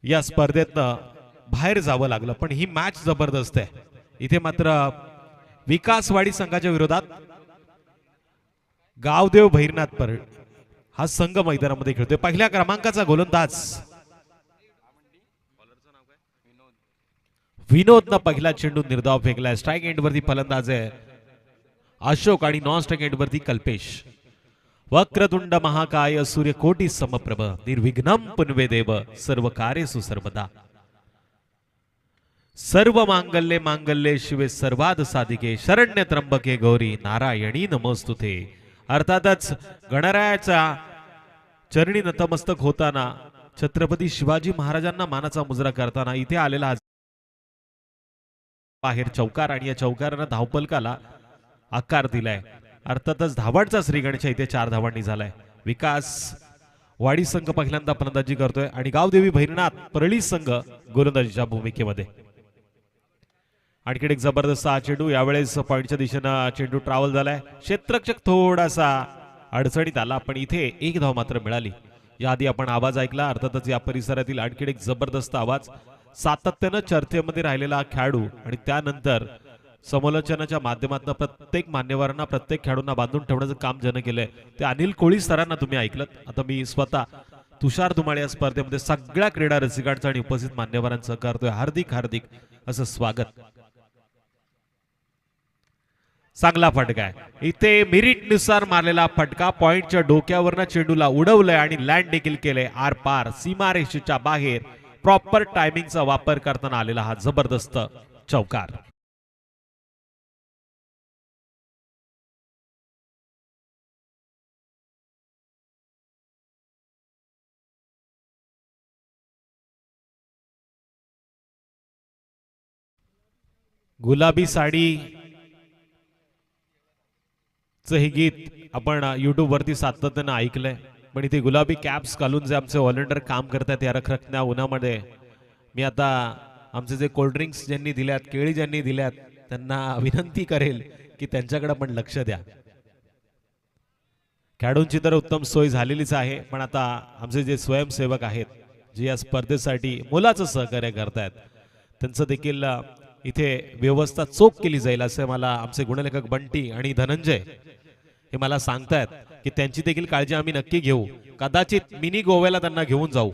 या स्पर्धेतनं बाहेर जावं लागलं, पण ही मॅच जबरदस्त आहे. इथे मात्र विकासवाडी संघाच्या विरोधात गावदेव भैरनाथ पर हा संघ मैदानामध्ये खेळतोय. पहिल्या क्रमांकाचा गोलंदाज विनोदनं पहिला चेंडू निर्धाव फेकलाय. स्ट्राईक एंडवरती फलंदाज आहे अशोक आणि नॉन स्ट्राईक एंडवरती कल्पेश. वक्रतुंड महाकाय सूर्यकोटी समप्रभ निर्विघ्नम पुनवे देव सर्व कार्येषु सर्वदा. सर्व मांगल्ये मांगल्ये शिवे सर्वाद साधिके शरण्य त्र्यंबके गौरी नारायणी नमोस्तुते. अर्थातच गणरायाचा चरणी नतमस्तक होताना छत्रपती शिवाजी महाराजांना मानाचा मुजरा करताना इथे आलेला बाहेर चौकार आणि या चौकारानं धावपलकाला आकार दिलाय. अर्थातच धावांचा श्रीगणेशा इथे 4 धावांनी झालाय. विकास वाडी संघ पहिल्यांदा फलंदाजी करतोय आणि गावदेवी भैरनाथ परळी संघ गोलंदाजीच्या भूमिकेमध्ये. आणखी एक जबरदस्त हा चेंडू यावेळेस पॉइंटच्या दिशेनं चेंडू ट्रॅव्हल झालाय. क्षेत्ररक्षक थोडासा अडचणीत आला, पण इथे एक धाव मात्र मिळाली. याआधी आपण आवाज ऐकला. अर्थातच या परिसरातील आणखी एक जबरदस्त आवाज, सातत्यानं चर्चेमध्ये राहिलेला खेळाडू आणि त्यानंतर समालोचनाच्या माध्यमातून प्रत्येक मान्यवरांना प्रत्येक खेळाडूंना बांधून ठेवण्याचं काम ज्यानं केलंय ते अनिल कोळी सरांना तुम्ही ऐकलं. आता मी स्वतः तुषार धुमाळे या स्पर्धेमध्ये सगळ्या क्रीडा रसिकांचं आणि उपस्थित मान्यवरांचं करतोय हार्दिक हार्दिक असं स्वागत. चांगला फटका आहे इथे मेरिट नुसार मारलेला फटका. पॉइंटच्या डोक्यावरनं चेंडूला उडवलंय आणि लँड देखील केलंय आर पार सीमारेषेच्या बाहेर. प्रॉपर टायमिंगचा वापर करताना आलेला हा जबरदस्त चौकार. गुलाबी साडी हे गीत आपण युट्यूब वरती सातत्यानं ऐकलंय, पण इथे गुलाबी कॅप्स घालून जे आमचे व्हॉलंटियर काम करतात या रखरखत्या उन्हामध्ये मी आता आमचे जे कोल्ड्रिंक्स ज्यांनी दिल्यात, केळी ज्यांनी दिल्यात, त्यांना विनंती करेल की त्यांच्याकडे पण लक्ष द्या. खेळाडूंची तर उत्तम सोय झालेलीच आहे, पण आता आमचे जे स्वयंसेवक आहेत जे या स्पर्धेसाठी मोलाचं सहकार्य करतायत त्यांचं देखील इथे व्यवस्था चोख केली जाईल असं मला आमचे गुणलेखक बंटी आणि धनंजय हे मला सांगतायत की त्यांची देखील काळजी आम्ही नक्की घेऊ. कदाचित मिनी गोव्याला त्यांना घेऊन जाऊ.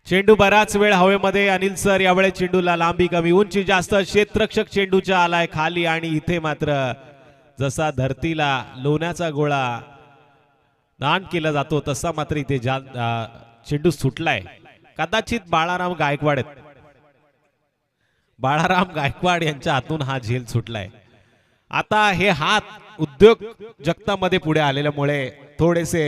चेंडू बराच वेळ हवेमध्ये. अनिल सर यावेळेस चेंडूला लांबी कमी उंची जास्त. क्षेत्ररक्षक चेंडूच्या आलाय खाली आणि इथे मात्र जसा धरतीला लोण्याचा गोळा दान केला जातो तसा मात्र इथे चेंडू सुटलाय. कदाचित बाळाराम गायकवाड आहेत, बाळाराम गायकवाड यांच्या हातून हा झेल सुटलाय. आता हे हात उद्योग जगतामध्ये पुढे आलेल्यामुळे थोडेसे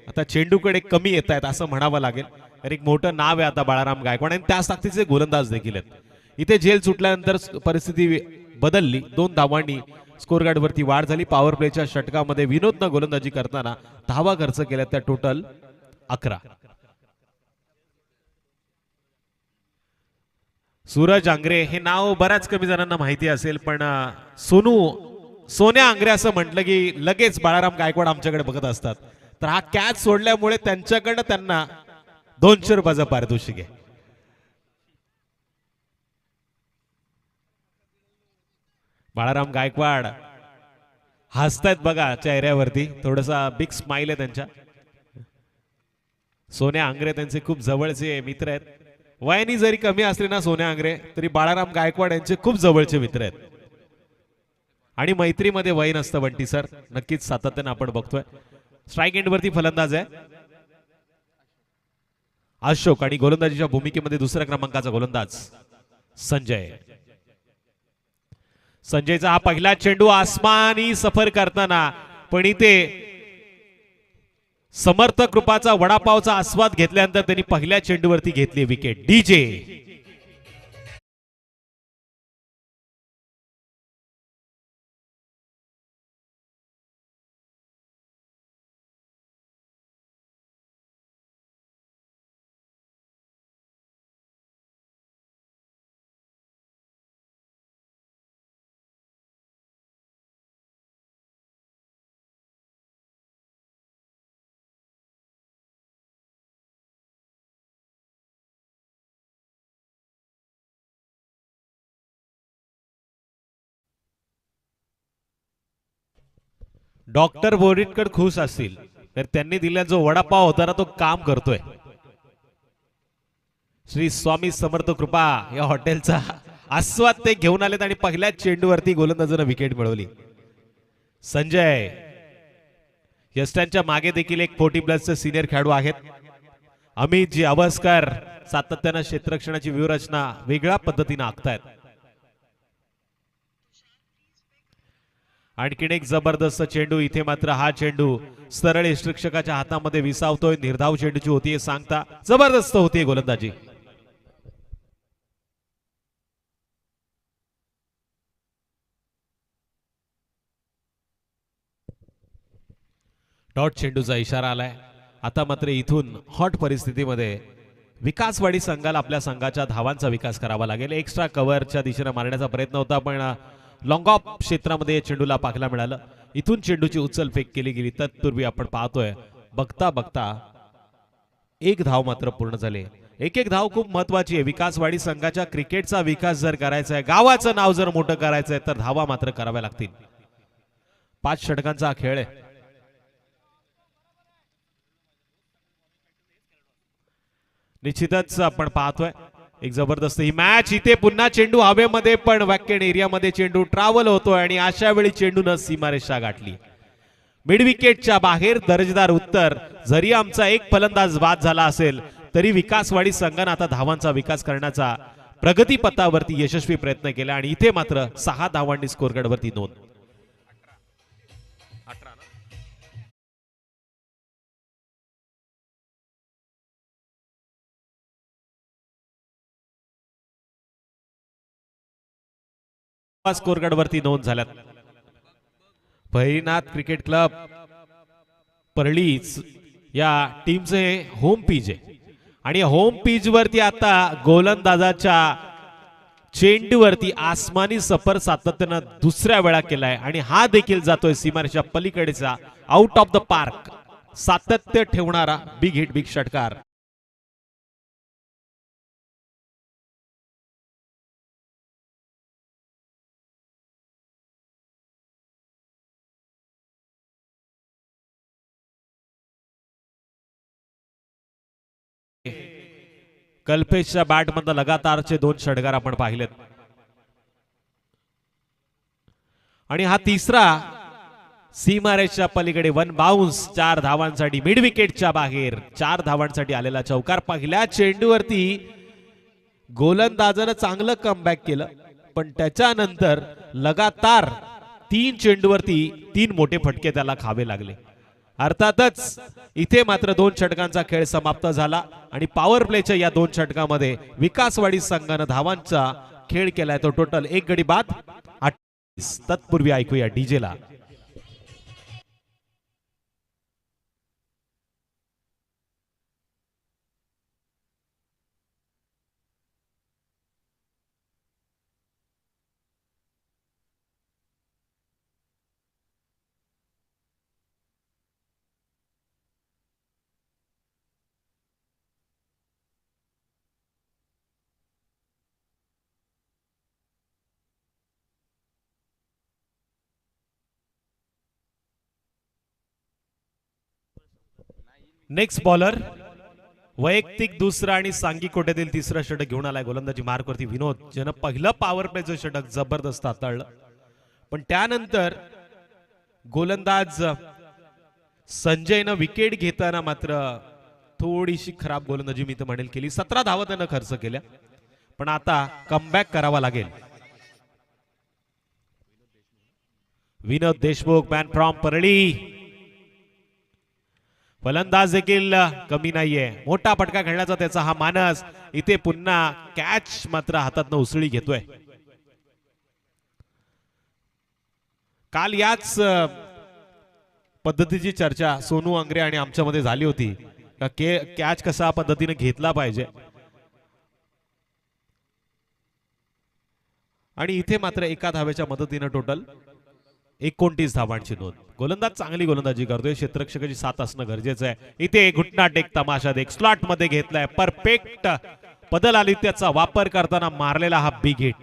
आता चेंडूकडे कमी येत आहेत असं म्हणावं लागेल. तर एक मोठं नाव आहे आता बाळाराम गायकवाड आणि त्याच ताकदीचे गोलंदाज देखील आहेत. इथे झेल सुटल्यानंतर परिस्थिती बदलली. 2 धावांनी स्कोर गार्ड वरती वाढ झाली. पॉवर प्लेच्या षटकामध्ये विनोदनं गोलंदाजी करताना धावा खर्च केल्या त्या टोटल 11. सूरज आंग्रे हे नाव बऱ्याच कमी जणांना माहिती असेल, पण सोन्या आंग्रे असं म्हटलं की लगेच बाळाराम गायकवाड आमच्याकडे बघत असतात. तर हा कॅच सोडल्यामुळे त्यांच्याकडनं त्यांना 200 रुपयाचं पारितोषिक आहे. बाळाराम गायकवाड हसतायत बघा चेहऱ्यावरती, थोडासा बिग स्माइल आहे त्यांच्या. सोन्या आंग्रे त्यांचे खूप जवळचे मित्र आहेत. वयानी जरी कमी असले ना सोन्या आंग्रे तरी बाळाराम गायकवाड यांचे खूप जवळचे मित्र आहेत आणि मैत्रीमध्ये वय नसतं. बंटी सर नक्कीच सातत्यानं आपण बघतोय. स्ट्राईक एंड वरती फलंदाज आहे अशोक आणि गोलंदाजीच्या भूमिकेमध्ये दुसऱ्या क्रमांकाचा गोलंदाज संजय. संजयचा हा पहिला चेंडू आसमानी सफर करताना, पण इथे समर्थ कृपाचा वडापावचा आस्वाद घेतल्यानंतर त्यांनी पहिल्या चेंडूवरती घेतली विकेट. डीजे डॉक्टर बोरीटकर खुश असतील तर त्यांनी दिलेला जो वडापाव होता ना तो काम करतोय. श्री स्वामी समर्थ कृपा या हॉटेलचा आस्वाद ते घेऊन आलेत आणि पहिल्याच चेंडूवरती गोलंदाजानं विकेट मिळवली. संजय यष्टांच्या मागे देखील एक 40+ सिनियर खेळाडू आहेत. अमित जी अवस्कर सातत्यानं क्षेत्ररक्षणाची व्यूहरचना वेगळ्या पद्धतीने आखतायत. आणखीन एक जबरदस्त चेंडू. इथे मात्र हा चेंडू सरळ यष्टिरक्षकाच्या हातामध्ये विसावतोय. निर्धाव चेंडूची होतीये सांगता. जबरदस्त होतीये गोलंदाजी. डॉट चेंडूचा इशारा आलाय. आता मात्र इथून हॉट परिस्थितीमध्ये विकासवाडी संघाला आपल्या संघाच्या धावांचा विकास करावा लागेल. एक्स्ट्रा कव्हरच्या दिशेने मारण्याचा प्रयत्न होता पण लॉंग ऑफ क्षेत्रामध्ये चेंडूला पाहायला मिळालं. इथून चेंडूची उचल फेक केली गेली. तत्पूर्वी आपण पाहतोय बघता बघता एक धाव मात्र पूर्ण झाले. एक धाव खूप महत्वाची आहे. विकासवाडी संघाच्या क्रिकेटचा विकास जर करायचा आहे, गावाचं नाव जर मोठं करायचं आहे तर धावा मात्र कराव्या लागतील. 5 षटकांचा खेळ आहे. निश्चितच आपण पाहतोय एक जबरदस्त ही मॅच. इथे पुन्हा चेंडू हवेमध्ये पण वॅकेंट एरियामध्ये चेंडू ट्रॅव्हल होतोय आणि अशा वेळी चेंडूनं सीमारेषा गाठली. मिड विकेटच्या बाहेर दर्जेदार उत्तर. जरी आमचा एक फलंदाज बाद झाला असेल तरी विकासवाडी संघाने आता धावांचा विकास करण्याचा प्रगती पथावरती यशस्वी प्रयत्न केला आणि इथे मात्र 6 धावांनी स्कोरकार्डवरती नोंद. स्कोरकार्डवरती नोंद झाल्यात. भैरीनाथ क्रिकेट क्लब परळीच या टीमचे होम पिच आहे आणि होम पिच वरती आता गोलंदाजाच्या चेंडूवरती आसमानी सफर सातत्यानं दुसऱ्या वेळा केलाय आणि हा देखील जातोय सीमारेषा पलीकडेचा आउट ऑफ द पार्क. सातत्य ठेवणारा बिग हिट बिग षटकार. कल्पेशच्या बॅट मधून लगातारचे 2 षटकार आपण पाहिलेत आणि हा तिसरा सीमारेषच्या पलीकडे 1 बाउन्स 4 धावांसाठी मिड विकेटच्या बाहेर 4 धावांसाठी आलेला चौकार. पहिल्या चेंडूवरती गोलंदाजानं चांगलं कमबॅक केलं पण त्याच्यानंतर लगातार 3 चेंडूवरती 3 मोठे फटके त्याला खावे लागले. अर्थातच इथे मात्र 2 षटकांचा खेळ समाप्त झाला आणि पॉवर प्लेच्या या 2 षटकामध्ये विकासवाडी संघानं धावांचा खेळ केलाय. तो टोटल 1 गडी बाद 28. तत्पूर्वी ऐकूया डीजेला. नेक्स्ट बॉलर वैयक्तिक दुसरा आणि सांगी कोट्यातील तिसरा षटक घेऊन आलाय. गोलंदाजी मार्कवरती विनोद ज्यानं पहिलं पॉवर प्लेचं षटक जबरदस्त हाताळलं पण त्यानंतर गोलंदाज संजयनं विकेट घेताना मात्र थोडीशी खराब गोलंदाजी मी तर म्हणेल केली. 17 धावा त्यानं खर्च केल्या पण आता कमबॅक करावा लागेल. विनोद देशमुख मॅन फ्रॉम परळी. फलंदाज देखील कमी नाहीये. मोठा फटका खेळण्याचा त्याचा हा मानस. इथे पुन्हा कॅच मात्र हातातनं उसळी घेतोय. काल याच पद्धतीची चर्चा सोनू अंग्रे आणि आमच्यामध्ये झाली होती का कॅच कसा पद्धतीने घेतला पाहिजे आणि इथे मात्र एका धावेच्या मदतीने टोटल 29 धावांची नोंद. गोलंदाज चांगली गोलंदाजी करतोय. क्षेत्ररक्षकाची साथ असणं गरजेचं आहे. इथे घुटना टेक तमाशा देख स्लॉट मध्ये घेतलाय. परफेक्ट पदलालित्याचा वापर करताना मारलेला हा बिग हिट.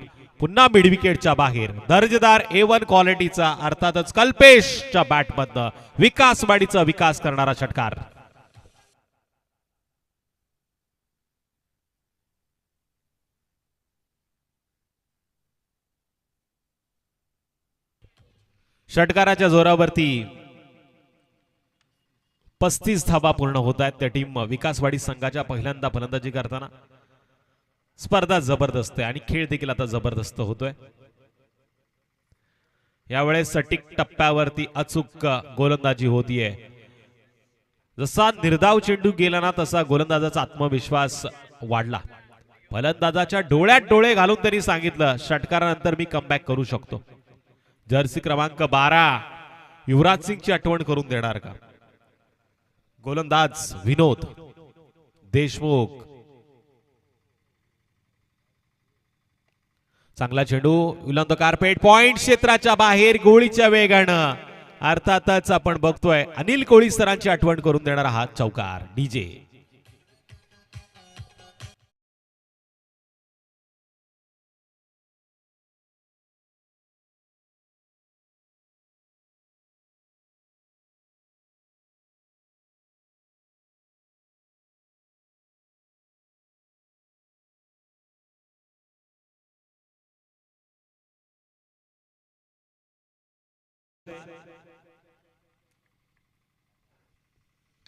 पुन्हा मिड विकेटच्या बाहेर दर्जेदार A1 क्वालिटीचा अर्थातच कल्पेशच्या बॅटमधनं विकासवाडीचा विकास करणारा षटकार. षटकाराच्या जोरावरती 35 धावा पूर्ण होत आहेत. त्या टीम विकासवाडी संघाच्या पहिल्यांदा फलंदाजी करताना स्पर्धा जबरदस्त आहे आणि खेळ देखील आता जबरदस्त होतोय. यावेळेस सटीक टप्प्यावरती अचूक गोलंदाजी होतीये. जसा निर्धाव चेंडू गेला ना तसा गोलंदाजाचा आत्मविश्वास वाढला. फलंदाजाच्या डोळ्यात डोळे घालून त्यांनी सांगितलं षटकारानंतर मी कमबॅक करू शकतो. जर्सी क्रमांक 12 युवराज सिंगची आठवण करून देणार का? गोलंदाज विनोद देशमुख. चांगला चेंडू विलंद कार्पेट पॉइंट क्षेत्राच्या बाहेर गोळीच्या वेगानं. अर्थातच आपण बघतोय अनिल कोळी सरांची आठवण करून देणारा हा चौकार. डीजे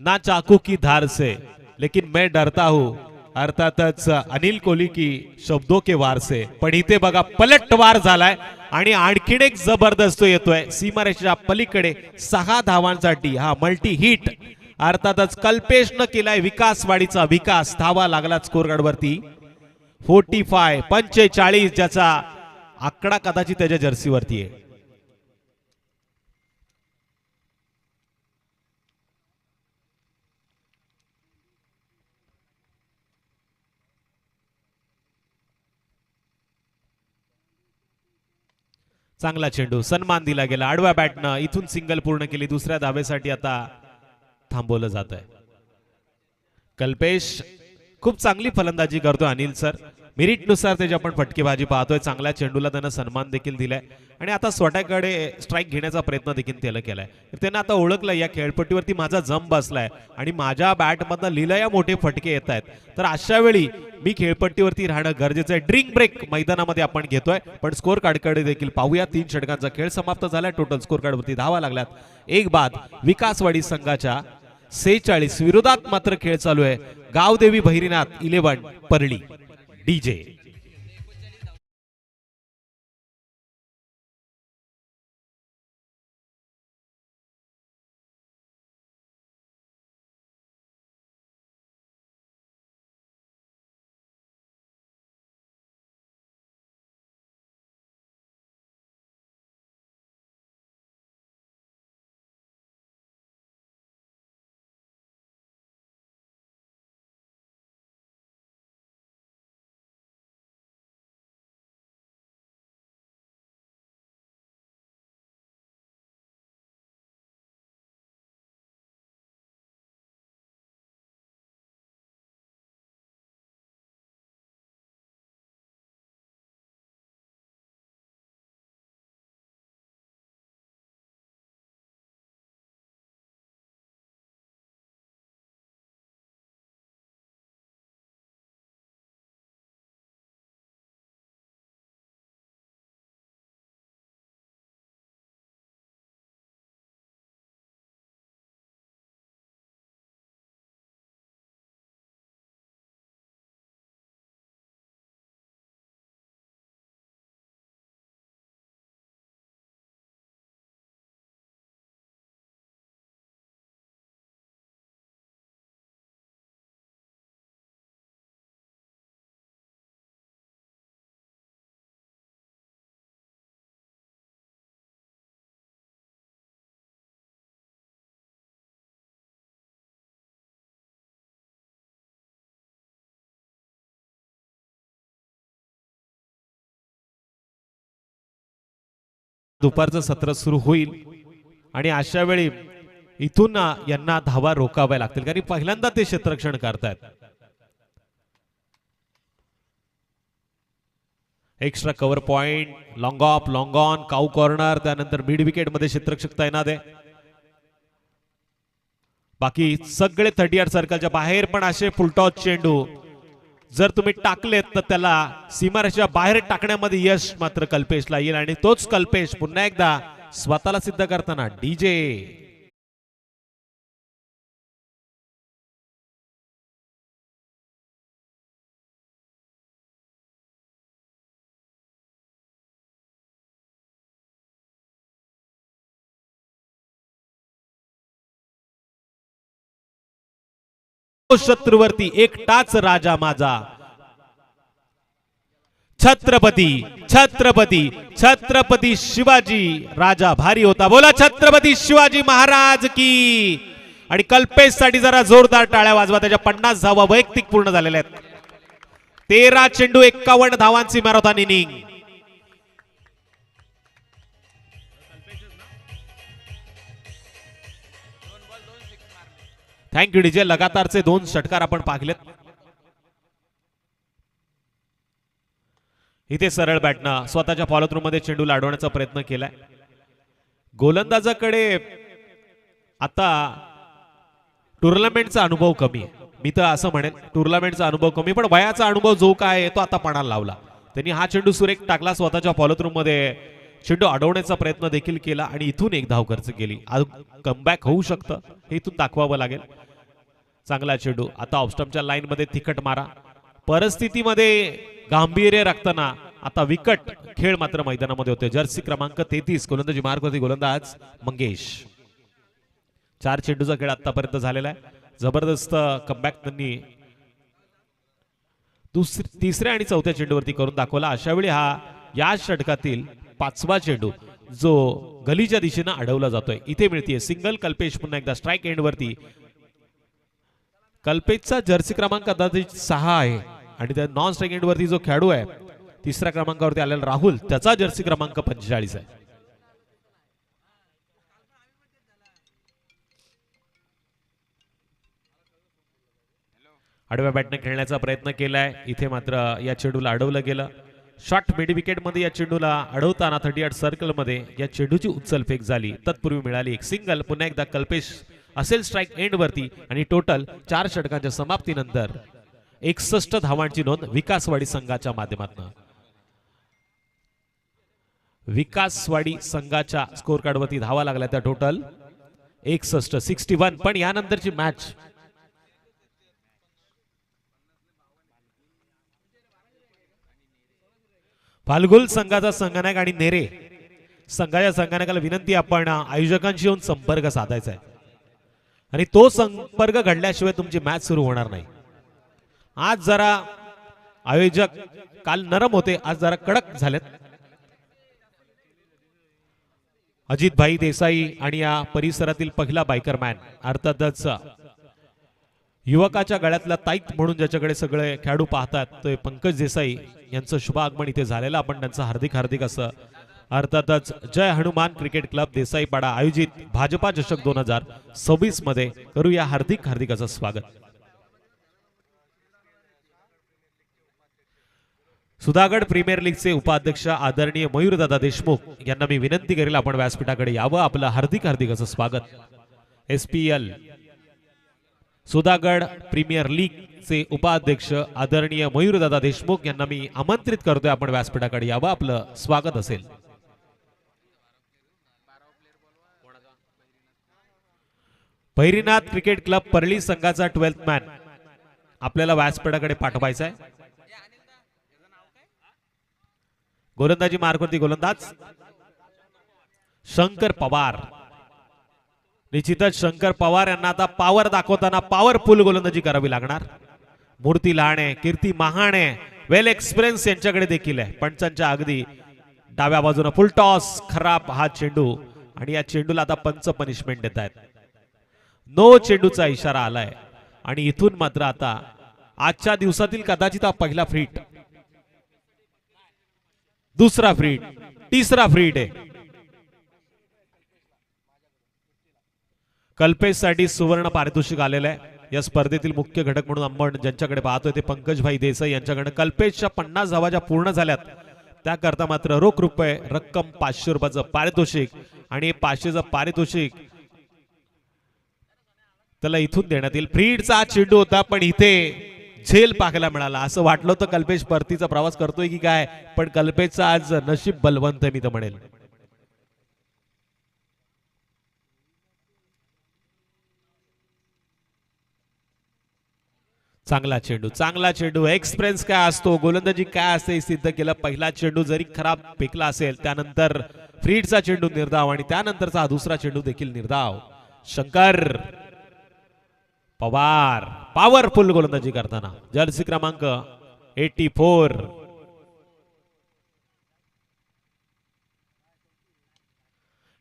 ना चाकू की धार से लेकिन मैं डरता हूं. अर्थातच अनिल कोहली की शब्दों के वार से. पण इथे बघा पलटवार झालाय आणि आणखीन एक जबरदस्त येतोय सीमारेषेच्या पलीकडे 6 धावांसाठी हा मल्टी हिट. अर्थातच कल्पेशनं केलाय विकासवाडीचा विकास. धावा लागला स्कोर कार्ड वरती 45 ज्याचा आकडा कदाचित त्याच्या जर्सीवरती आहे. चांगला चेंडू सन्मान दिला गेला आडव्या बॅटनं. इथून सिंगल पूर्ण केली. दुसऱ्या धावेसाठी आता थांबवलं जात आहे. कल्पेश खूप चांगली फलंदाजी करतोय अनिल सर. मेरिटनुसार त्याची आपण फटकेबाजी पाहतोय. चांगल्या चेंडूला त्यानं सन्मान देखील दिलाय आणि आता स्वतःकडे स्ट्राईक घेण्याचा प्रयत्न देखील त्याला केलाय. त्यांना आता ओळखलं या खेळपट्टीवरती माझा जम बसलाय आणि माझ्या बॅटमधनं लिलया मोठे फटके येत आहेत. तर अशा वेळी मी खेळपट्टीवरती राहणं गरजेचं आहे. ड्रिंक ब्रेक मैदानामध्ये आपण घेतोय. पण स्कोर कार्डकडे देखील पाहूया. 3 षटकांचा खेळ समाप्त झालाय. टोटल स्कोर कार्डवरती धावा लागल्यात 1 बाद. विकासवाडी संघाच्या 46 विरोधात मात्र खेळ चालू आहे. गावदेवी भैरीनाथ 11 परळी. डीजे दुपारचं सत्र सुरू होईल आणि अशा वेळी इथून यांना धावा रोकाव्या लागतील कारण पहिल्यांदा ते क्षेत्ररक्षण करतायत. Extra cover point, long of, long on, cow corner, त्यानंतर मिड विकेट मध्ये क्षेत्ररक्षक तैनात आहे. बाकी सगळे 38 सर्कलच्या बाहेर पण असे फुलटॉस चेंडू जर तुम्ही टाकलेत तर त्याला सीमारेषेच्या बाहेर टाकण्यामध्ये यश मात्र कल्पेशला येईल आणि तोच कल्पेश पुन्हा एकदा स्वतःला सिद्ध करताना डीजे शत्रूवरती एकटाच राजा माझा. छत्रपती छत्रपती छत्रपती शिवाजी राजा भारी होता. बोला छत्रपती शिवाजी महाराज की. आणि कल्पेश साठी जरा जोरदार टाळ्या वाजवा. त्याच्या 50 धावा वैयक्तिक पूर्ण झालेल्या आहेत. 13 चेंडू 51 धावांची मॅरेथॉन इनिंग. Thank you DJ. लगातारचे 2 षटकार आपण पाहिलेत. इथे सरळ बॅटनं स्वतःच्या फॉलोथ्रू मध्ये चेंडू लाडवण्याचा प्रयत्न केलाय. गोलंदाजाकडे आता टुर्नामेंटचा अनुभव कमी आहे. मी तर असं म्हणेन टुर्नामेंटचा अनुभव कमी, पण वयाचा अनुभव जो काय आहे तो आता पणाला लावला. त्यांनी हा चेंडू सुरेख टाकला. स्वतःच्या फॉलोथ्रू मध्ये चेंडू अडवण्याचा प्रयत्न देखील केला आणि इथून एक धाव खर्च केली. कमबॅक होऊ शकतं हे इथून दाखवावं लागेल. चांगला चेंडू. आता ऑफस्टम्पच्या लाईन मध्ये तिखट मारा. परिस्थितीमध्ये गांभीर्य राखताना आता विकट खेळ मात्र मैदानामध्ये होते. जर्सी क्रमांक 33 गोलंदाजी मार्कवरती गोलंदाज मंगेश. 4 चेंडूचा खेळ आतापर्यंत झालेला आहे. जबरदस्त कमबॅक त्यांनी तिसऱ्या आणि चौथ्या चेंडूवरती करून दाखवला. अशा वेळी हा या षटकातील 5वा चेंडू जो गलीच्या दिशेनं अडवला जातोय. इथे मिळतीये सिंगल. कल्पेश पुन्हा एकदा स्ट्राइक एंड वरती. कल्पेशचा जर्सी क्रमांक कदाचित 6 आहे आणि त्या नॉन स्ट्राइक एंड वरती जो खेळाडू आहे तिसऱ्या क्रमांकावरती आलेला राहुल त्याचा जर्सी क्रमांक 45 आहे. आडव्या बॅटने खेळण्याचा प्रयत्न केलाय. इथे मात्र या चेंडूला अडवलं गेलं. शॉर्ट मिड विकेट मध्ये या चेंडूला अडवताना 38 सर्कल मध्ये या चेंडूची उचलफेक झाली. तत्पूर्वी मिळाली एक सिंगल. पुन्हा एकदा कल्पेश असेल स्ट्राइक एंड वरती आणि टोटल 4 षटकांच्या समाप्तीनंतर 61 धावांची नोंद विकासवाडी संघाच्या माध्यमातून. विकासवाडी संघाच्या स्कोर कार्ड वरती धावा लागल्या त्या टोटल 61. पण यानंतरची मॅच फाल्गुल संघाचा संघनायक आणि नेरे संघाच्या संघनायकाला विनंती आपण आयोजकांशी येऊन संपर्क साधायचा आहे आणि तो संपर्क घडल्याशिवाय तुमची मॅच सुरू होणार नाही. आज जरा आयोजक काल नरम होते, आज जरा कडक झालेत. अजित भाई देसाई आणि या परिसरातील पहिला बायकर मॅन अर्थातच युवकाच्या गळ्यातला ताईत म्हणून ज्याच्याकडे सगळे खेळाडू पाहतात तो पंकज देसाई यांचं शुभ आगमन इथे झालेलं. आपण त्यांचं हार्दिक हार्दिक असं अर्थातच जय हनुमान क्रिकेट क्लब देसाईपाडा आयोजित भाजपा चषक 2026 मध्ये करूया हार्दिक हार्दिक असं स्वागत. सुधागड प्रीमियर लीगचे उपाध्यक्ष आदरणीय मयूरदादा देशमुख यांना मी विनंती करेल आपण व्यासपीठाकडे यावं. आपलं हार्दिक हार्दिक असं स्वागत. SPL सुधागड प्रीमियर लीगचे उपाध्यक्ष आदरणीय मयूरदादा देशमुख यांना मी आमंत्रित करतोय आपण व्यासपीठाकडे यावं. आपलं स्वागत असेल. भैरीनाथ क्रिकेट क्लब परळी संघाचा 12th मॅन आपल्याला व्यासपीठाकडे पाठवायचा आहे. गोलंदाजी मार्कवरती गोलंदाज शंकर पवार. निश्चितच शंकर पवार यांना आता पॉवर दाखवताना पॉवरफुल गोलंदाजी करावी लागणार. मूर्ती लहाणे, कीर्ती महाणे, वेल एक्सपिरियन्स यांच्याकडे देखील आहे. पंचांच्या अगदी डाव्या बाजूने फुल टॉस. खराब हा चेंडू आणि या चेंडूला आता पंच पनिशमेंट देत आहेत. नो चेंडूचा इशारा आलाय आणि इथून मात्र आता आजच्या दिवसातील कदाचित हा पहिला फ्रीट, दुसरा फ्रीट, तिसरा फ्रीट आहे. कल्पेश साठी सुवर्ण पारितोषिक आलेलं आहे. या स्पर्धेतील मुख्य घटक म्हणून आपण ज्यांच्याकडे पाहतोय ते पंकज भाई देसाई यांच्याकडे कल्पेशच्या 50 धावा ज्या पूर्ण झाल्यात त्याकरता मात्र रोख रुपये रक्कम 500 रुपयाचं पारितोषिक आणि 500चं पारितोषिक त्याला इथून देण्यात येईल. फ्रीडचा चेंडू होता पण इथे झेल पाहायला मिळाला. असं वाटलं होतं कल्पेश परतीचा प्रवास करतोय की काय, पण कल्पेशचं आज नशीब बलवंत मी तर म्हणेल. चांगला चेंडू एक्सप्रेस काय असतो, गोलंदाजी काय असते सिद्ध केलं. पहिला चेंडू जरी खराब फेकला असेल त्यानंतर फ्रीडचा चेंडू निर्धाव आणि त्यानंतरचा हा दुसरा चेंडू देखील निर्धाव. शंकर पवार पॉवरफुल गोलंदाजी करताना जर्सी क्रमांक 84.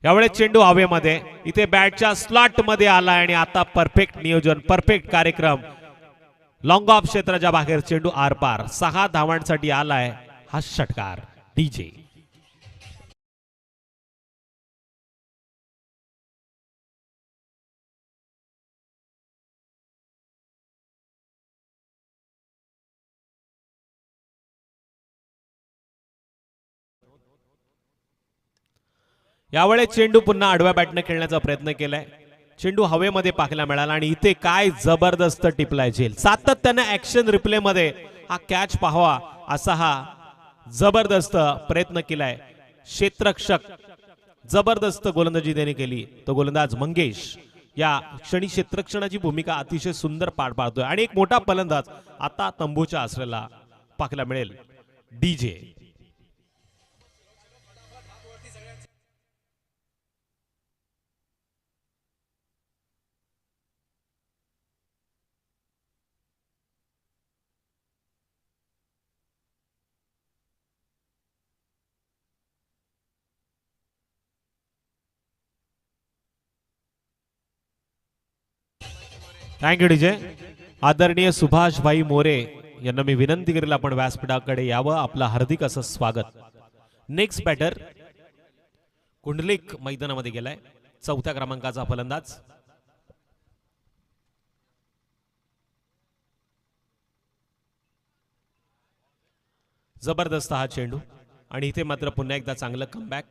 यावेळेस चेंडू हवेमध्ये, इथे बॅटच्या स्लॉट मध्ये आलाय आणि आता परफेक्ट नियोजन, परफेक्ट कार्यक्रम. लॉंग ऑफ क्षेत्राच्या बाहेर चेंडू आरपार. 6 धावांसाठी आलाय हा षटकार. डीजे यावेळेस चेंडू पुन्हा आडव्या बॅटने खेळण्याचा प्रयत्न केलाय. चेंडू हवेमध्ये पाहायला मिळाला आणि इथे काय जबरदस्त टिपलाय झेल. सातत्याने ऍक्शन रिप्ले मध्ये हा कॅच पाहावा असा हा जबरदस्त प्रयत्न केलाय. क्षेत्ररक्षक जबरदस्त गोलंदाजी त्याने केली. तो गोलंदाज मंगेश या क्षणी क्षेत्ररक्षणाची भूमिका अतिशय सुंदर पार पाडतोय आणि एक मोठा फलंदाज आता तंबूच्या आश्रयाला पाहायला मिळेल. DJ thank you DJ. आदरणीय सुभाष भाई मोरे यांना मी विनंती करेल आपण व्यासपीठाकडे यावं. आपलं हार्दिक असं स्वागत. नेक्स्ट बॅटर कुंडलिक मैदानामध्ये गेलाय. 4थ्या क्रमांकाचा फलंदाज. जबरदस्त हा चेंडू आणि इथे मात्र पुन्हा एकदा चांगलं कमबॅक.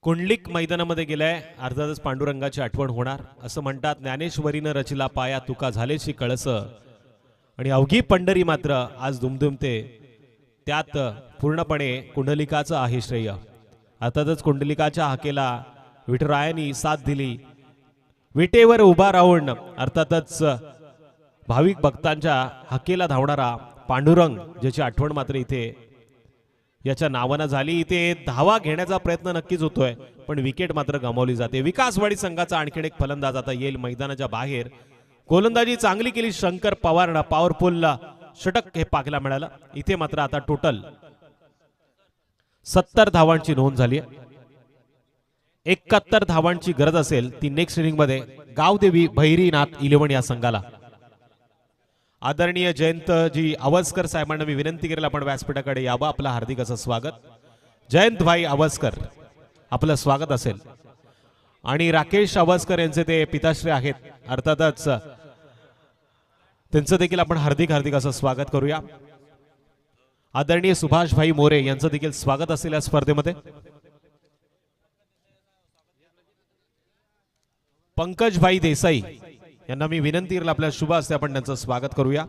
कुंडलिक मैदानामध्ये गेलाय. अर्थातच पांडुरंगाची आठवण होणार. असं म्हणतात ज्ञानेश्वरीनं रचिला पाया तुका झालेशी कळस आणि अवघी पंढरी मात्र आज दुमदुमते. त्यात पूर्णपणे कुंडलिकाचं आहे श्रेय. अर्थातच कुंडलिकाच्या हाकेला विठुरायांनी साथ दिली. विटेवर उभा राहून अर्थातच भाविक भक्तांच्या हाकेला धावणारा पांडुरंग ज्याची आठवण मात्र इथे याच्या नावानं झाली. इथे धावा घेण्याचा प्रयत्न नक्कीच होतोय पण विकेट मात्र गमावली जाते. विकासवाडी संघाचा आणखीन एक फलंदाज आता येईल मैदानाच्या बाहेर. गोलंदाजी चांगली केली शंकर पवारनं. पॉवरफुल षटक हे पाहायला मिळालं. इथे मात्र आता टोटल 70 धावांची नोंद झाली. 71 धावांची गरज असेल ती नेक्स्ट इनिंग मध्ये गावदेवी भैरीनाथ 11 या संघाला. आदरणीय जयंतजी आवस्कर साहेबांना मी विनंती करेल आपण व्यासपीठाकडे यावं. आपलं हार्दिक असं स्वागत. जयंत भाई आवस्कर आपलं स्वागत असेल. आणि राकेश आवस्कर यांचे ते पिताश्री आहेत. अर्थातच त्यांचं देखील आपण हार्दिक असं स्वागत करूया. आदरणीय सुभाष भाई मोरे यांचं देखील स्वागत असेल या स्पर्धेमध्ये. पंकज भाई देसाई यांना मी विनंती करेल आपल्या शुभ हस्ते आपण त्यांचं स्वागत करूया.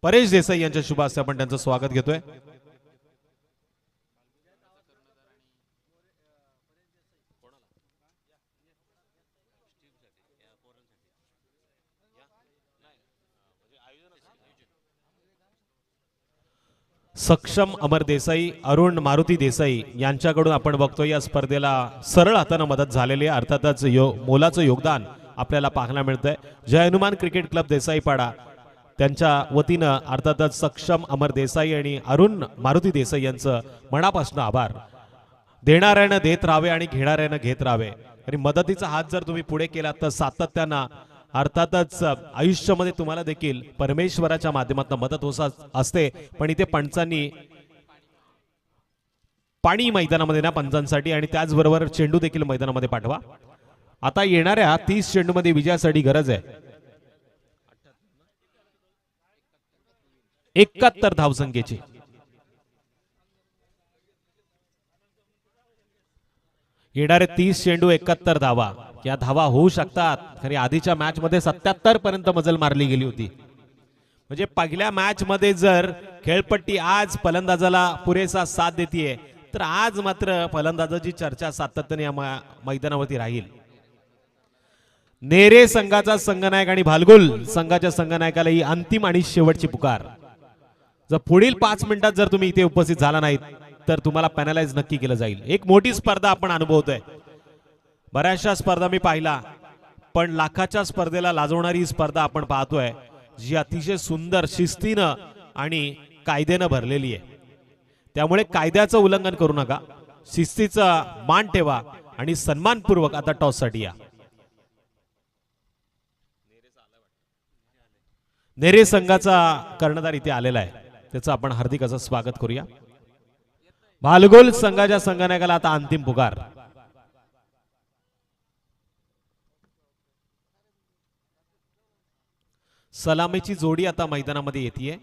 परेश देसाई यांच्या शुभ हस्ते आपण त्यांचं स्वागत घेतोय. सक्षम अमर देसाई, अरुण मारुती देसाई यांच्याकडून आपण बघतोय या स्पर्धेला सरळ हाताने मदत झालेली आहे. अर्थातच मोलाचं योगदान आपल्याला पाहायला मिळतंय. जय हनुमान क्रिकेट क्लब देसाईपाडा त्यांच्या वतीनं अर्थातच सक्षम अमर देसाई आणि अरुण मारुती देसाई यांचं मनापासून आभार. देणाऱ्यानं देत राहावे आणि घेणाऱ्यानं घेत राहावे. आणि मदतीचा हात जर तुम्ही पुढे केला तर सातत्यानं अर्थातच आयुष्यामध्ये तुम्हाला देखील परमेश्वराच्या माध्यमातून मदत होत असते. पण इथे पंचांनी पाणी मैदानामध्ये ना पंचांसाठी आणि त्याचबरोबर चेंडू देखील मैदानामध्ये पाठवा. आता येणाऱ्या 30 चेंडूमध्ये विजयासाठी गरज आहे. 71 धावसंख्येची. येणारे 30 चेंडू 71 धावा. या धावा होऊ शकतात. खरी आधीच्या मॅच मध्ये 77 पर्यंत मजल मारली गेली होती. म्हणजे पहिल्या मॅच मध्ये जर खेळपट्टी आज फलंदाजाला पुरेसा साथ देतीये, तर आज मात्र फलंदाजाची चर्चा सातत्याने या मैदानावरती राहील. नेरे संघाचा संघनायक आणि भालगुल संघाच्या संघनायकाला ही अंतिम आणि शेवटची पुकार. जर पुढील 5 मिनिटात जर तुम्ही इथे उपस्थित झाला नाहीत तर तुम्हाला पॅनलाइज नक्की केलं जाईल. एक मोठी स्पर्धा आपण अनुभवतोय. बऱ्याचशा स्पर्धा मी पाहिला, पण लाखाच्या स्पर्धेला लाजवणारी स्पर्धा आपण पाहतोय, जी अतिशय सुंदर शिस्तीनं आणि कायद्यानं भरलेली आहे. त्यामुळे कायद्याचं उल्लंघन करू नका, शिस्तीचा मान ठेवा आणि सन्मानपूर्वक आता टॉससाठी या. नेरे संघाचा कर्णधार इथे आलेला आहे, त्याचं आपण हार्दिक असं स्वागत करूया. भालगोल संघाच्या संघनायकाला आता अंतिम पुकार. सलामीची जोडी आता मैदानामध्ये येते.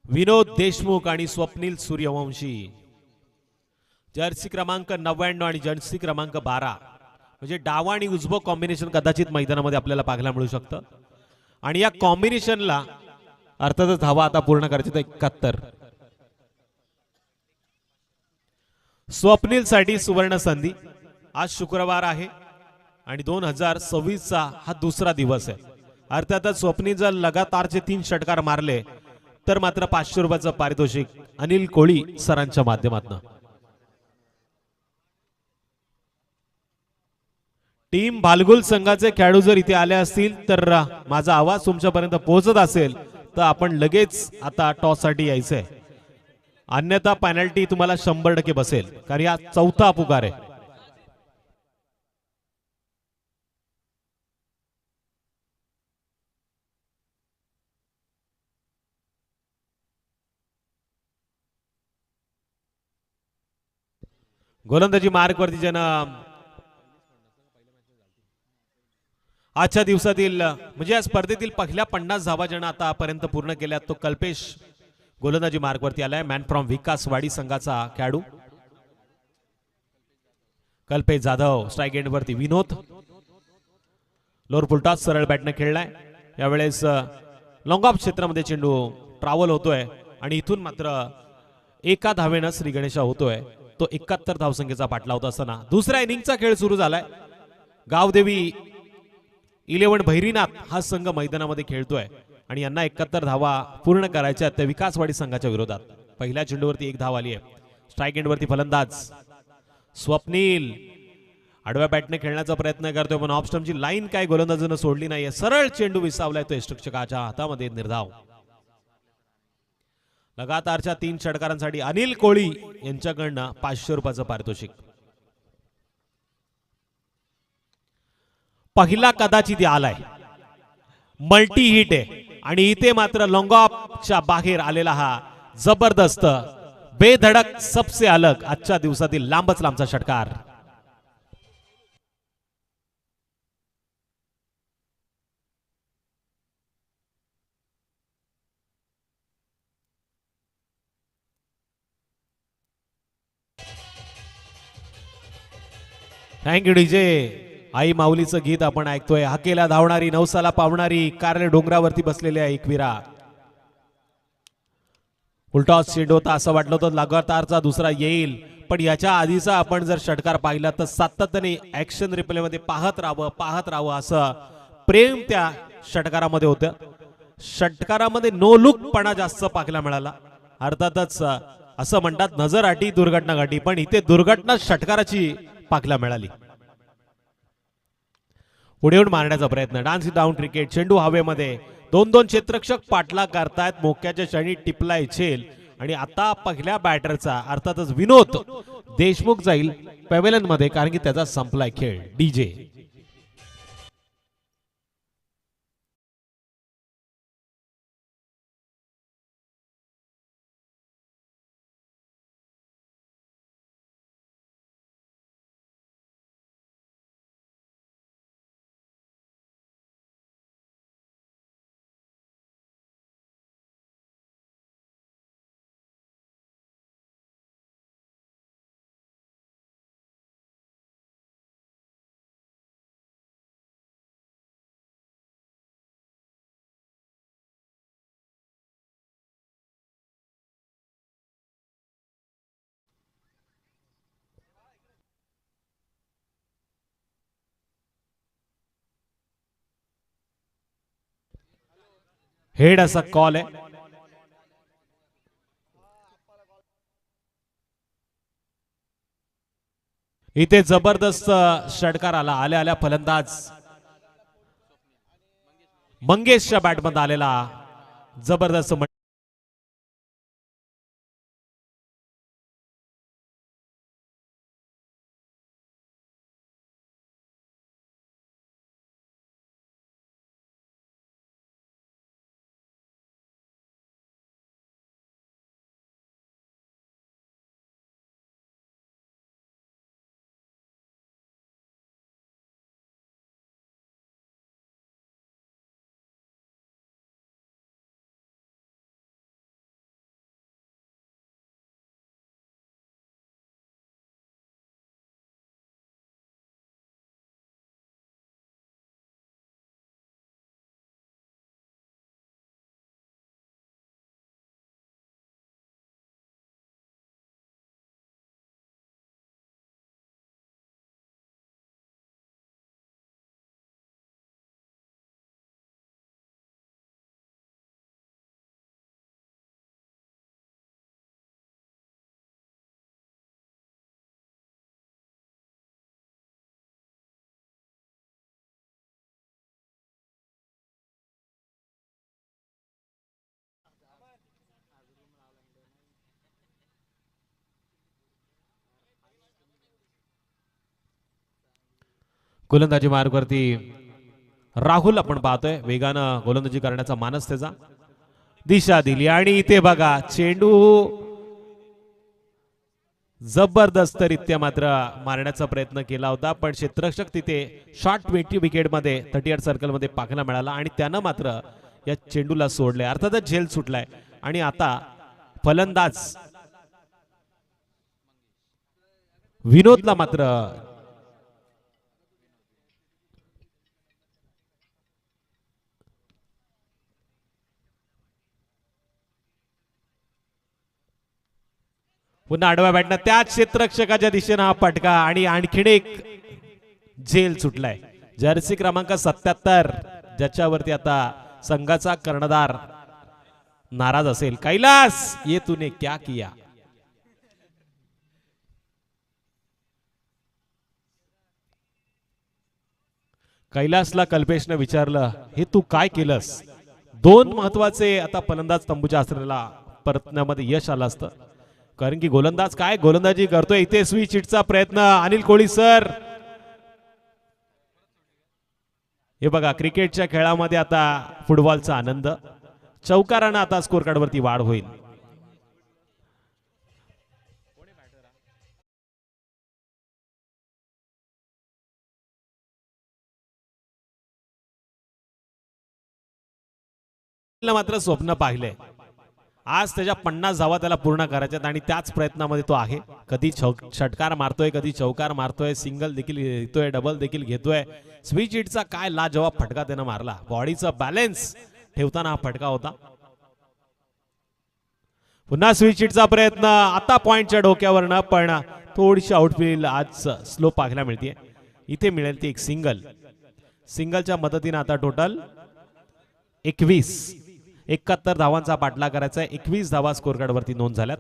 विनोद देशमुख आणि स्वप्नील सूर्यवंशी. जर्सी क्रमांक 99 आणि जर्सी क्रमांक 12. म्हणजे डावा आणि उजवं कॉम्बिनेशन कदाचित मैदानामध्ये आपल्याला पाहायला मिळू शकतं. आणि या कॉम्बिनेशनला अर्थातच धावा आता पूर्ण करायची. 71. स्वप्नील साठी सुवर्ण संधी. आज शुक्रवार आहे आणि 2026 चा हा दुसरा दिवस आहे. अर्थातच स्वप्नील जर लगातारचे 3 षटकार मारले तर मात्र 500 रुपयाचं पारितोषिक अनिल कोळी सरांच्या माध्यमातून. टीम भालगुल संघाचे खेळाडू जर इथे आले असतील तर माझा आवाज तुमच्यापर्यंत पोहोचत असेल तर आपण लगेच आता टॉस साठी यायचंय. अन्यथा पेनल्टी तुम्हाला 100% बसेल, कारण हा चौथा पुकार आहे. गोलंदाजी मार्कवरती ज्यानं आजच्या दिवसातील म्हणजे या स्पर्धेतील पहिल्या 50 धावा ज्यानं आतापर्यंत पूर्ण केल्या तो कल्पेश गोलंदाजी मार्कवरती आलाय. मॅन फ्रॉम विकासवाडी संघाचा खेळाडू कल्पेश जाधव. स्ट्राइक एंड वरती विनोद. लोअर फुलटॉस सरळ बॅटने खेळलाय. यावेळेस लॉंग ऑफ क्षेत्रामध्ये चेंडू ट्रॅव्हल होतोय आणि इथून मात्र एका धावेनं श्री गणेशा होतोय. तो 71 धावसंख्येचा पाठला होता असताना दुसऱ्या इनिंगचा खेळ सुरू झालाय. गावदेवी 11 भैरीनाथ हा संघ मैदानामध्ये खेळतोय आणि यांना 71 धावा पूर्ण करायच्या त्या विकासवाडी संघाच्या विरोधात. पहिल्या चेंडूवरती 1 धाव आली आहे. स्ट्राइक एंड वरती फलंदाज स्वप्नील आडव्या बॅटने खेळण्याचा प्रयत्न करतोय, पण ऑफ स्टंपची लाईन काय गोलंदाजानं सोडली नाहीये. सरळ चेंडू विसावलाय तो यष्टिक्षकाच्या हातामध्ये. निर्धाव. लगातारच्या 3 षटकारांसाठी अनिल कोळी यांच्याकडनं 500 रुपयाचं पारितोषिक. पहिला कदाचित आलाय. मल्टी हिट आहे आणि इथे मात्र लॉंग ऑफच्या बाहेर आलेला हा जबरदस्त बेधडक सबसे अलग आजच्या दिवसातील लांबच लांबचा षटकार. Thank you DJ. आई माऊलीचं गीत आपण ऐकतोय. हाकेला धावणारी नवसाला पावणारी कारले डोंगरावरती बसलेले आहे एकविरा. उलटॉस चेंडू होता असं वाटलं होतं लगातारचा दुसरा येईल, पण याच्या आधीचा आपण जर षटकार पाहिला तर सातत्याने ऍक्शन रिप्ले मध्ये पाहत राहावं असं प्रेम त्या षटकारामध्ये होतं. षटकारामध्ये नो लुकपणा जास्त पाहायला मिळाला. अर्थातच असं म्हणतात नजर आटी दुर्घटना घाटी, पण इथे दुर्घटना षटकाराची पाहायला मिळाली. पुढे येऊन मारण्याचा प्रयत्न. Dance down cricket. चेंडू हवेमध्ये. 2-2 क्षेत्ररक्षक पाठलाग करतायत. मोक्याच्या क्षणी टिपलाय झेल आणि आता पहिल्या बॅटरचा अर्थातच विनोद देशमुख जाईल पॅव्हेलियन मध्ये, कारण की त्याचा संपलाय खेळ. डीजे हेड असा कॉल आहे. इथे जबरदस्त षटकार आला. आल्या फलंदाज मंगेशच्या बॅटमध्ये आलेला जबरदस्त गोलंदाजी मार्गवरती राहुल आपण पाहतोय. वेगानं गोलंदाजी करण्याचा मानस त्याचा. दिशा दिली आणि इथे बघा चेंडू जबरदस्तरित्या मात्र मारण्याचा प्रयत्न केला होता, पण क्षेत्ररक्षक तिथे शॉर्ट 20 विकेटमध्ये 38 सर्कलमध्ये पाखला मिळाला आणि त्यानं मात्र या चेंडूला सोडले. अर्थातच झेल सुटलाय आणि आता फलंदाज विनोदला मात्र पुन्हा आडव्या बॅटनं त्याच क्षेत्ररक्षकाच्या दिशेनं हा फटका आणि आणखीन एक झेल सुटलाय. जर्सी क्रमांक 77 ज्याच्यावरती आता संघाचा कर्णधार नाराज असेल. कैलास ये तूने क्या किया. कैलासला कल्पेशने विचारलं हे तू काय केलंस. 2 महत्वाचे आता फलंदाज तंबूच्या आश्रयाला परतण्यामध्ये यश आलं असतं, कारण की गोलंदाज काय गोलंदाजी करतोय. इथे स्विच हिटचा प्रयत्न अनिल कोळी सर. हे बघा क्रिकेटच्या खेळामध्ये आता फुटबॉलचा आनंद. चौकारानं आता स्कोर कार्डवरती वाढ होईल. मात्र स्वप्न पाहिले. आज त्याच्या 50 धावा त्याला पूर्ण करायच्यात आणि त्याच प्रयत्नामध्ये तो आहे. कधी षटकार मारतोय, कधी चौकार मारतोय, सिंगल देखील घेतोय, डबल देखील घेतोय. स्विच हिटचा काय लाजवाब फटका त्यानं मारला. बॉडीचा बॅलन्स ठेवताना हा फटका होता. पुन्हा स्विच हिटचा प्रयत्न आता पॉइंटच्या डोक्यावरनं, पण थोडीशी आउटफील्ड आज स्लो पाहायला मिळते. इथे मिळेल ती एक सिंगल. सिंगलच्या मदतीने आता टोटल 71 धावांचा पाठलाग करायचा. 21 धावा स्कोर कार्ड वरती नोंद झाल्यात.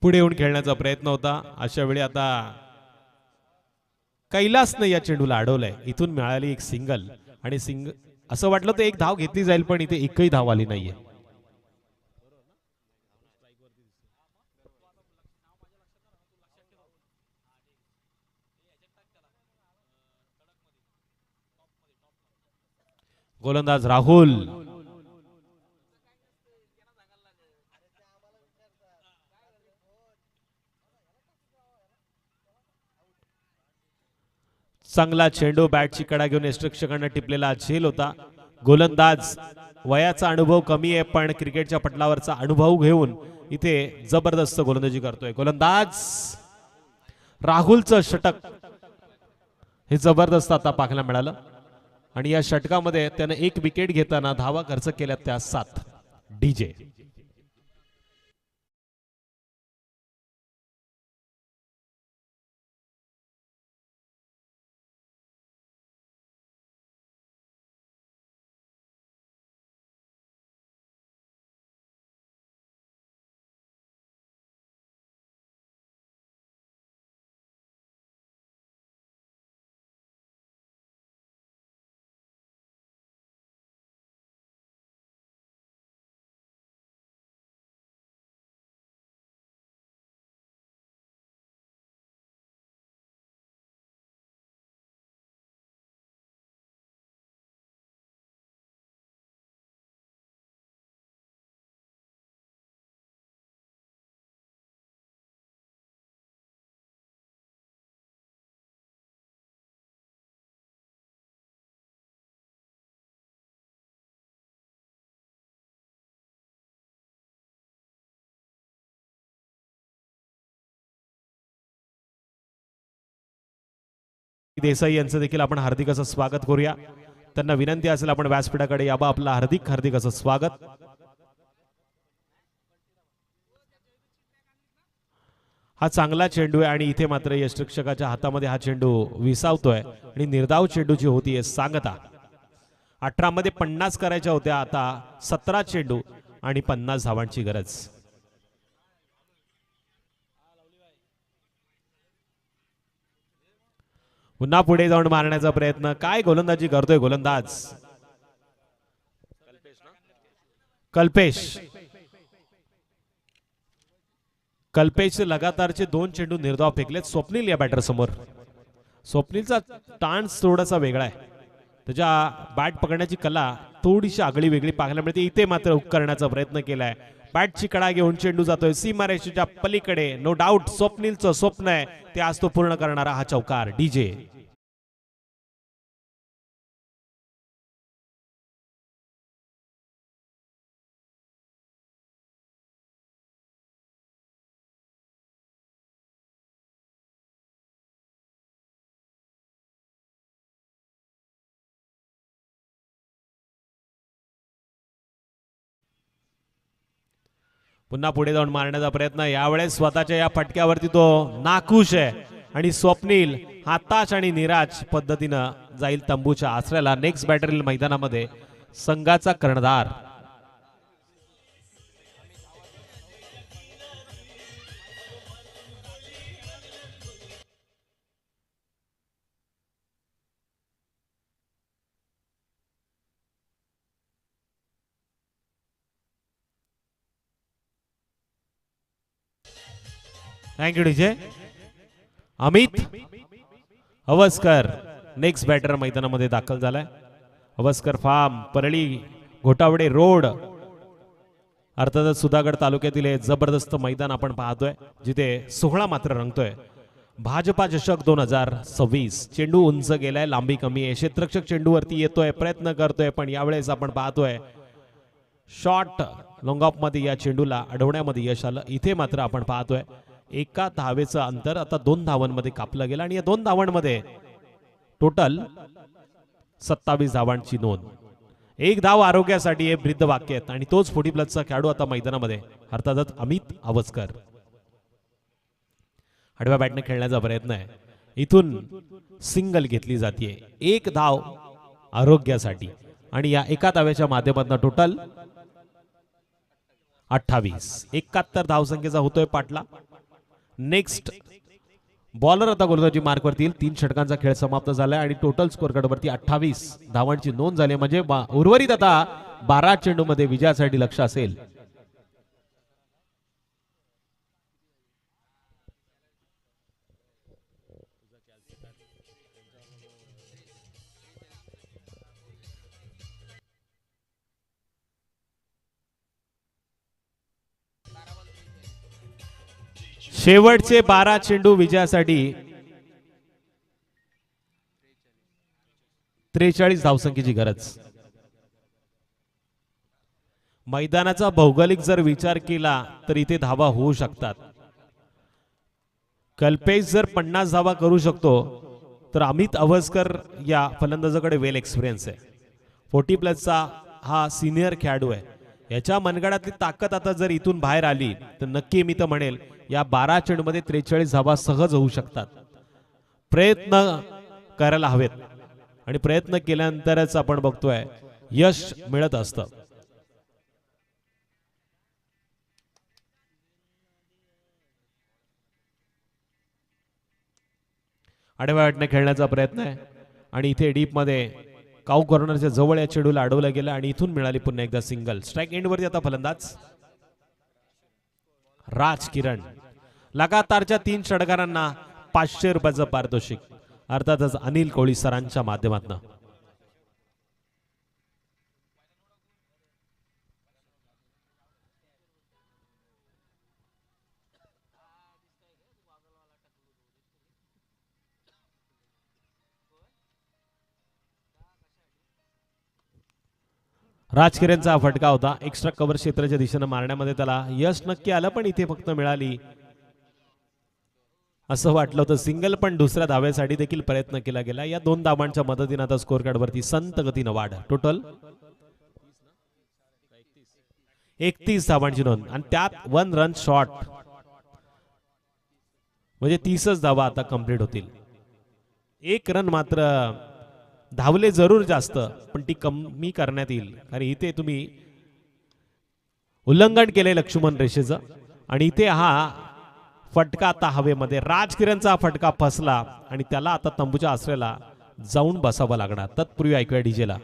पुढे येऊन खेळण्याचा प्रयत्न होता. अशा वेळी आता कैलासने या चेंडूला अडवलंय. इथून मिळाली एक सिंगल आणि असं वाटलं तर एक धाव घेतली जाईल, पण इथे एकही धाव आली नाहीये. गोलंदाज राहुल चांगला चेंडू बॅटची कडा घेऊन यष्टिक्षकांना टिपलेला झेल होता. गोलंदाज वयाचा अनुभव कमी आहे, पण क्रिकेटच्या पटलावरचा अनुभव घेऊन इथे जबरदस्त गोलंदाजी करतोय. गोलंदाज राहुलचं षटक हे जबरदस्त आता पाहायला मिळालं आणि या षटकामध्ये त्याने एक विकेट घेताना धावा खर्च केल्या त्या 7. डीजे देसाई यांचं देखील आपण हार्दिक असं स्वागत करूया. त्यांना विनंती असेल आपण व्यासपीठाकडे यावं. आपलं हार्दिक हार्दिक असं स्वागत. हा चांगला चेंडू आहे आणि इथे मात्र यष्टिक्षकाच्या हातामध्ये हा चेंडू विसावतोय आणि निर्धाव चेंडूची होती सांगता. 18 मध्ये 50 करायच्या होत्या, आता 17 चेंडू आणि 50 धावांची गरज. पुन्हा पुढे जाऊन मारण्याचा प्रयत्न. काय गोलंदाजी करतोय गोलंदाज कल्पेश. कल्पेश लगातारचे 2 चेंडू निर्धाव फेकलेत स्वप्नील या बॅटर समोर. स्वप्नीलचा टान्स थोडासा वेगळा आहे, त्याच्या बॅट पकडण्याची कला थोडीशी आगळी वेगळी पाहायला मिळते. इथे मात्र हुक करण्याचा प्रयत्न केलाय. बॅटची कडा घेऊन चेंडू जातोय सीमारेषेच्या पलीकडे. नो डाऊट स्वप्नीलचं स्वप्न आहे ते आज तो पूर्ण करणारा हा चौकार डीजे. पुन्हा पुढे जाऊन मारण्याचा प्रयत्न. यावेळेस स्वतःच्या या फटक्यावरती तो नाखुश आहे आणि स्वप्नील हताश आणि निराश पद्धतीनं जाईल तंबूच्या आसऱ्याला. नेक्स्ट बॅटर मैदानामध्ये संघाचा कर्णधार thank you DJ. Amit Awaskar next batter मैदानामध्ये दाखल झालाय. अवस्कर फार्म, परळी घोटावडे रोड, अर्थातच सुधागड तालुक्यातील हे जबरदस्त मैदान आपण पाहतोय जिथे सोहळा मात्र रंगतोय. भाजपा चषक 2026. चेंडू उंच गेलाय, लांबी कमी आहे. क्षेत्ररक्षक चेंडूवरती येतोय, प्रयत्न करतोय, पण यावेळेस आपण पाहतोय शॉर्ट लॉंग ऑफ मध्ये या चेंडूला अडवण्यामध्ये यश आलं. इथे मात्र आपण पाहतोय एका धावेचं अंतर आता 2 धावांमध्ये कापलं गेलं आणि या 2 धावांमध्ये टोटल 27 धावांची नोंद. 1 धाव आरोग्यासाठी हे ब्रीद वाक्य आहेत आणि तोच 40+ खेळाडू आता मैदानामध्ये अर्थातच अमित अवस्कर. आडव्या बॅटने खेळण्याचा प्रयत्न आहे. इथून सिंगल घेतली जाते. 1 धाव आरोग्यासाठी आणि या एका धाव्याच्या माध्यमातून टोटल 28. 71 धावसंख्येचा होतोय पाटला. नेक्स्ट बॉलर आता गोलंदाजी मार्कवरती येईल. 3 षटकांचा खेळ समाप्त झालाय आणि टोटल स्कोर कार्डवरती 28 धावांची नोंद झाली. म्हणजे उर्वरित आता 12 चेंडू मध्ये विजयासाठी लक्ष असेल. शेवटचे 12 चेंडू विजयासाठी 43 धावसंख्येची गरज. मैदानाचा भौगोलिक जर विचार केला तर इथे धावा होऊ शकतात. कल्पेश जर 50 धावा करू शकतो तर अमित अवस्कर या फलंदाजाकडे वेल एक्सपिरियन्स आहे. 40+ हा सिनियर खेळाडू आहे. याच्या मनगडातली ताकद आता जर इथून बाहेर आली तर नक्की मी तर म्हणेल या 12 चेंडूमध्ये 43 धावा सहज होऊ शकतात. प्रयत्न करायला हवेत आणि प्रयत्न केल्यानंतरच आपण बघतोय यश मिळत असतं. आडव्या बॅटने खेळण्याचा प्रयत्न आहे आणि इथे डीप मध्ये काऊ कॉर्नरच्या जवळ या चेंडूला अडवलं गेलं आणि इथून मिळाली पुन्हा एकदा सिंगल. स्ट्राइक एंड वरती आता फलंदाज राज किरण. लगातारच्या 3 षटकारांना 500 रुपयाचं पारितोषिक अर्थातच अनिल कोळी सरांच्या माध्यमातून. राजकिरणचा फटका होता. एक्स्ट्रा कव्हर क्षेत्राच्या दिशेने मारण्यामध्ये त्याला यश नक्की आलं पण इथे फक्त मिळाली असं वाटलं होतं सिंगल, पण दुसऱ्या धाव्यासाठी देखील प्रयत्न केला गेला. या 2 धावांच्या मदतीने आता स्कोर कार्ड वरती संत गतीनं वाढ. टोटल 31 धावांची नोंद आणि त्यात 1 रन शॉट, म्हणजे 30च धावा आता कंप्लीट होतील. 1 रन मात्र धावले जरूर जास्त, पण ती कमी करण्यात येईल, कारण इथे तुम्ही उल्लंघन केले लक्ष्मण रेषेचं. आणि इथे हा फटका आता हवेमध्ये, राजकिरणचा फटका फसला आणि त्याला आता तंबूच्या आश्रयाला जाऊन बसावं लागणार. तत्पूर्वी ऐकूया डीजेला.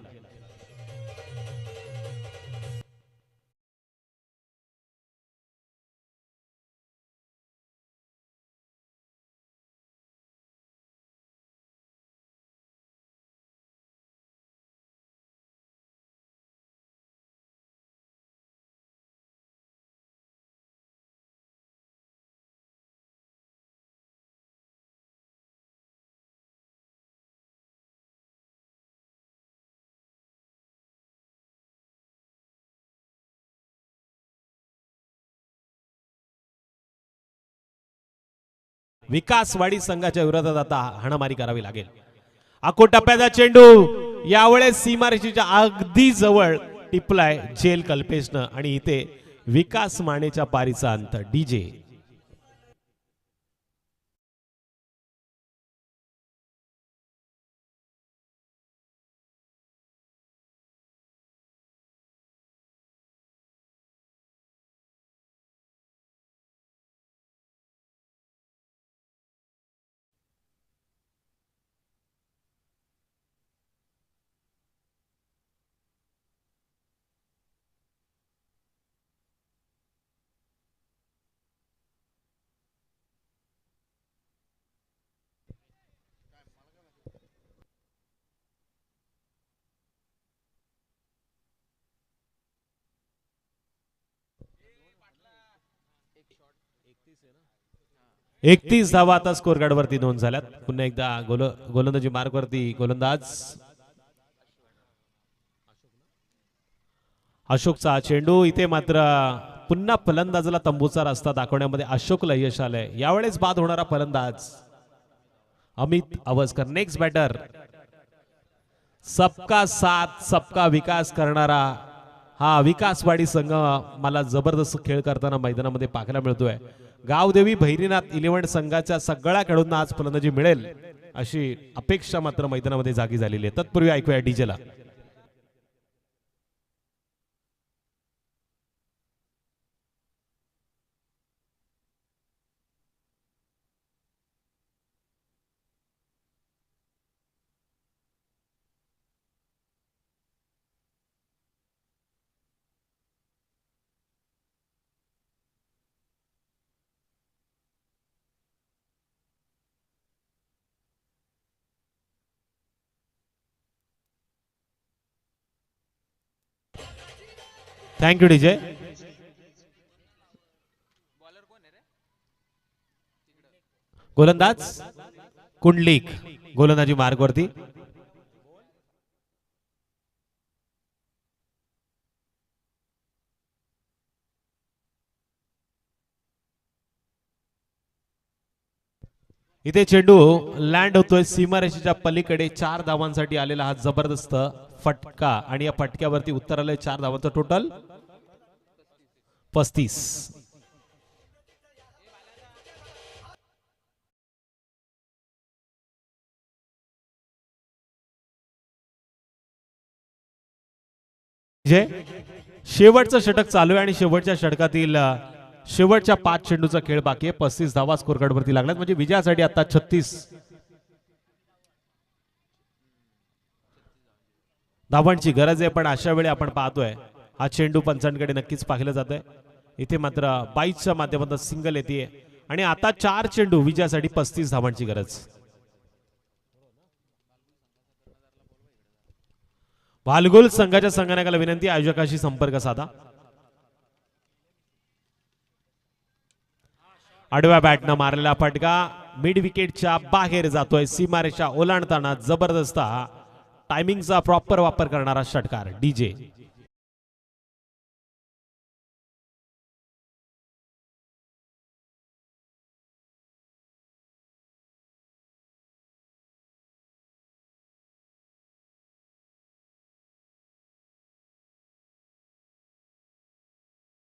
विकासवाडी संघाच्या विरोधात आता हाणामारी करावी लागेल. आखो टप्प्याचा चेंडू यावेळेस सीमारेषेच्या अगदी जवळ टिपलाय जेल कल्पेशनं आणि इथे विकास मानेच्या पारीचा अंत. डीजे एकतीस धावा आता स्कोर कार्ड वरती नोंद झाल्यात. पुन्हा एकदा गोलंदाजी मार्क वरती गोलंदाज अशोकचा चेंडू. इथे मात्र पुन्हा फलंदाजाला तंबूचा रस्ता दाखवण्यामध्ये अशोकला यश आलंय. यावेळेस बाद होणारा फलंदाज अमित अवसकर. नेक्स्ट बॅटर सबका साथ सबका विकास करणारा हा विकासवाडी संघ मला जबरदस्त खेळ करताना मैदानामध्ये पाहायला मिळतोय. गावदेवी भैरीनाथ 11 संघाच्या सगळ्या खेळाडूंना आज फलंदाजी मिळेल अशी अपेक्षा मात्र मैदानामध्ये जागी झालेली आहे. तत्पूर्वी ऐकूया डीजेला. Thank you DJ. गोलंदाज कुंडलिक गोलंदाजी मार्ग वरती. इथे चेंडू लँड होतोय सीमारेषेच्या पलीकडे. 4 धावांसाठी आलेला हा जबरदस्त फटका आणि या फटक्यावरती उत्तर आलंय 4 धावांचं. टोटल 35. शेवटचं षटक चालू आहे आणि शेवटच्या षटकातील शेवटच्या 5 चेंडूचा खेळ बाकी आहे. 35 धावा स्कोर कार्ड वरती लागल्यात, म्हणजे विजयासाठी आता 36 धावांची गरज आहे. पण अशा वेळी आपण पाहतोय हा चेंडू पंचांकडे नक्कीच पाहिलं जात आहे. इथे मात्र 22च्या माध्यमातून सिंगल येते आणि आता 4 चेंडू विजयासाठी 35 धावांची गरज. भालगुल संघाच्या संघनायकाला विनंती आयोजकाशी संपर्क साधा. आडव्या बॅटनं मारलेला फटका मिड विकेटच्या बाहेर जातोय. सीमारेषा ओलांडताना जबरदस्त टायमिंगचा प्रॉपर वापर करणारा षटकार. डीजे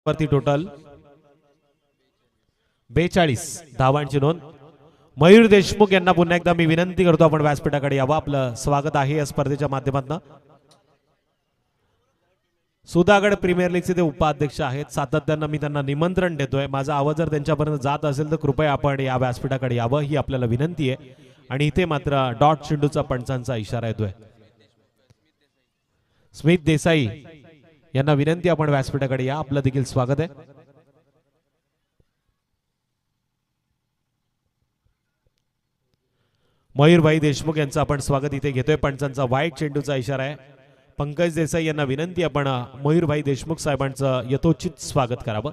वरती टोटल 42 धावांची नोंद. मयूर देशमुख यांना पुन्हा एकदा मी विनंती करतो आपण व्यासपीठाकडे यावं. आपलं स्वागत आहे या स्पर्धेच्या माध्यमातून. सुधागड प्रीमियर लीगचे ते उपाध्यक्ष आहेत. सातत्यानं मी त्यांना निमंत्रण देतोय. माझा आवाज जर त्यांच्यापर्यंत जात असेल तर कृपया आपण या व्यासपीठाकडे यावं ही आपल्याला विनंती आहे. आणि इथे मात्र डॉट चेंडूचा पंचांचा इशारा येतोय. स्मित देसाई यांना विनंती आपण व्यासपीठाकडे या. आपलं देखील स्वागत आहे. मयूरभाई देशमुख यांचं आपण स्वागत इथे घेतोय. पंचांचा वाईट चेंडूचा इशारा आहे. पंकज देसाई यांना विनंती आपण मयूरभाई देशमुख साहेबांचं यथोचित स्वागत करावं.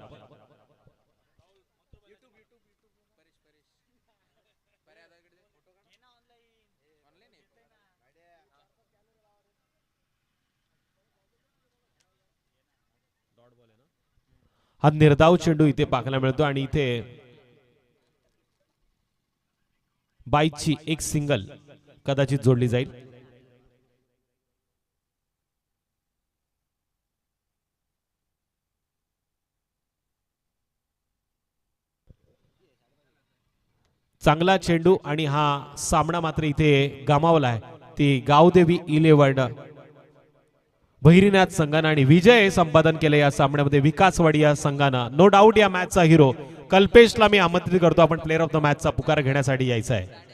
हा निर्धाव चेंडू इथे पाहायला मिळतो आणि इथे बाईची एक सिंगल कदाचित जोडली जाईल. चांगला चेंडू आणि हा सामना मात्र इथे गमावला आहे. ती गावदेवी 11 बहिरीनाथ संघानं आणि विजय संपादन केले या सामन्यामध्ये विकासवाडी या संघानं. नो डाऊट या मॅचचा हिरो कल्पेशला मी आमंत्रित करतो. आपण प्लेअर ऑफ द मॅचचा पुकार घेण्यासाठी यायचा आहे.